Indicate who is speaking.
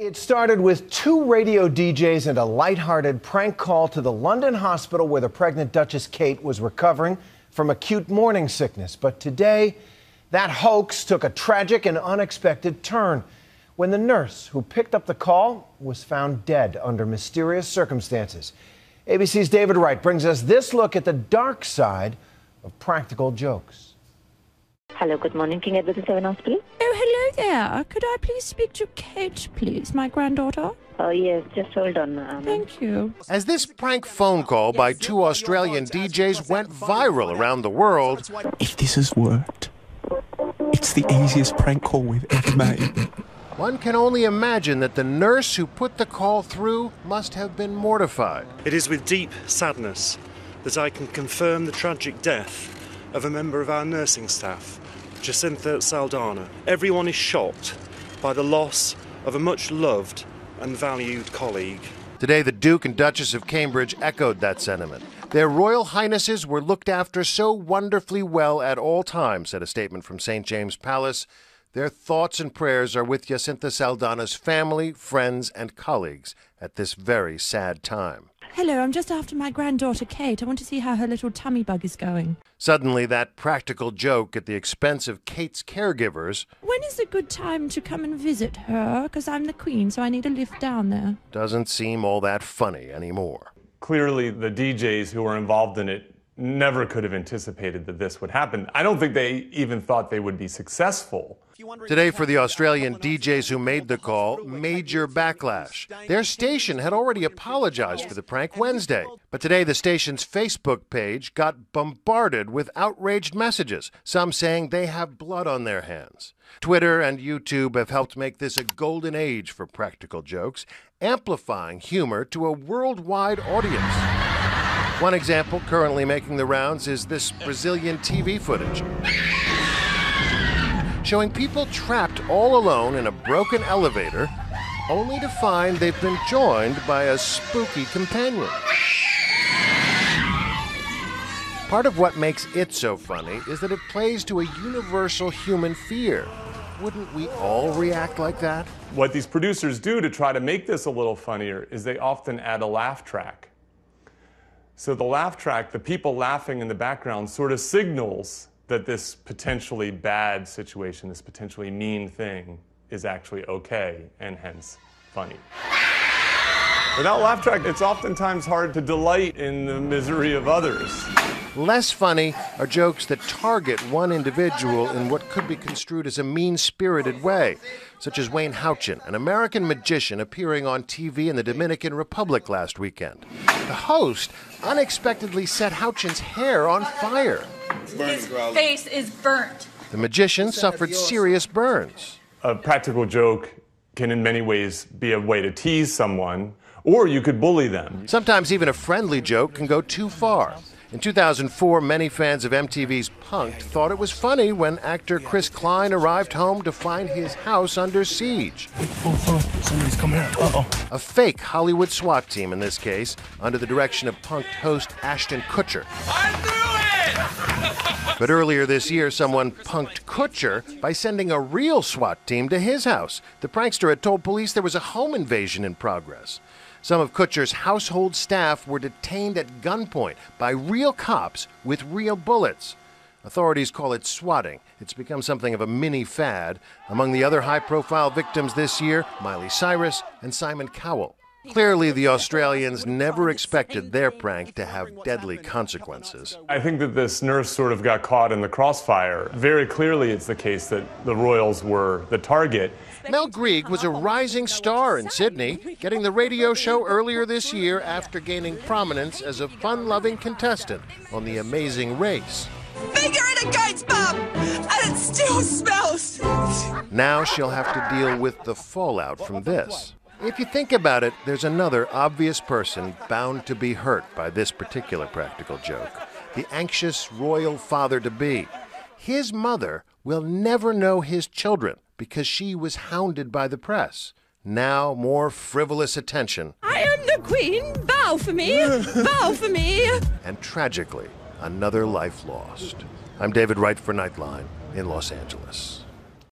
Speaker 1: It started with two radio DJs and a lighthearted prank call to the London hospital where the pregnant Duchess Kate was recovering from acute morning sickness. But today, that hoax took a tragic and unexpected turn when the nurse who picked up the call was found dead under mysterious circumstances. ABC's David Wright brings us this look at the dark side of practical jokes.
Speaker 2: Hello, good morning. King Edward VII Hospital.
Speaker 3: Oh, hello there. Could I please speak to Kate, please, my granddaughter?
Speaker 2: Oh, yes, just hold on, ma'am.
Speaker 3: Thank you.
Speaker 4: As this prank phone call by two Australian DJs went viral around the world,
Speaker 5: if this has worked, it's the easiest prank call we've ever made.
Speaker 4: one can only imagine that the nurse who put the call through must have been mortified.
Speaker 6: It is with deep sadness that I can confirm the tragic death of a member of our nursing staff, Jacinta Saldana. Everyone is shocked by the loss of a much-loved and valued colleague.
Speaker 4: Today, the Duke and Duchess of Cambridge echoed that sentiment. Their Royal Highnesses were looked after so wonderfully well at all times, said a statement from St. James Palace. Their thoughts and prayers are with Jacinta Saldana's family, friends, and colleagues at this very sad time.
Speaker 3: Hello, I'm just after my granddaughter Kate. I want to see how her little tummy bug is going.
Speaker 4: Suddenly, that practical joke at the expense of Kate's caregivers.
Speaker 3: When is a good time to come and visit her? Because I'm the Queen, so I need a lift down there.
Speaker 4: Doesn't seem all that funny anymore.
Speaker 7: Clearly, the DJs who were involved in it never could have anticipated that this would happen. I don't think they even thought they would be successful.
Speaker 4: Today, for the Australian DJs who made the call, major backlash. Their station had already apologized for the prank Wednesday. But today, the station's Facebook page got bombarded with outraged messages, some saying they have blood on their hands. Twitter and YouTube have helped make this a golden age for practical jokes, amplifying humor to a worldwide audience. One example currently making the rounds is this Brazilian TV footage, showing people trapped all alone in a broken elevator, only to find they've been joined by a spooky companion. Part of what makes it so funny is that it plays to a universal human fear. Wouldn't we all react like that?
Speaker 7: What these producers do to try to make this a little funnier is they often add a laugh track. So the laugh track, the people laughing in the background, sort of signals that this potentially bad situation, this potentially mean thing, is actually okay and hence funny. Without laugh track, it's oftentimes hard to delight in the misery of others.
Speaker 4: Less funny are jokes that target one individual in what could be construed as a mean-spirited way, such as Wayne Houchin, an American magician appearing on TV in the Dominican Republic last weekend. The host unexpectedly set Houchin's hair on fire.
Speaker 8: His face is burnt.
Speaker 4: The magician suffered serious burns.
Speaker 7: A practical joke can in many ways be a way to tease someone, or you could bully them.
Speaker 4: Sometimes even a friendly joke can go too far. In 2004, many fans of MTV's Punk'd thought it was funny when actor Chris Klein arrived home to find his house under siege.
Speaker 5: Somebody's coming out.
Speaker 4: A fake Hollywood SWAT team in this case, under the direction of Punk'd host Ashton Kutcher.
Speaker 9: I knew it!
Speaker 4: But earlier this year, someone punked Kutcher by sending a real SWAT team to his house. The prankster had told police there was a home invasion in progress. Some of Kutcher's household staff were detained at gunpoint by real cops with real bullets. Authorities call it swatting. It's become something of a mini fad. Among the other high-profile victims this year, Miley Cyrus and Simon Cowell. Clearly, the Australians never expected their prank to have deadly consequences.
Speaker 7: I think that this nurse sort of got caught in the crossfire. Very clearly, it's the case that the royals were the target.
Speaker 4: Mel Greig was a rising star in Sydney, getting the radio show earlier this year after gaining prominence as a fun-loving contestant on The Amazing Race.
Speaker 9: Finger in a goat's bum, and it still smells.
Speaker 4: Now she'll have to deal with the fallout from this. If you think about it, there's another obvious person bound to be hurt by this particular practical joke. The anxious royal father-to-be. His mother will never know his children because she was hounded by the press. Now, more frivolous attention.
Speaker 3: I am the Queen. Bow for me. Bow for me.
Speaker 4: And tragically, another life lost. I'm David Wright for Nightline in Los Angeles.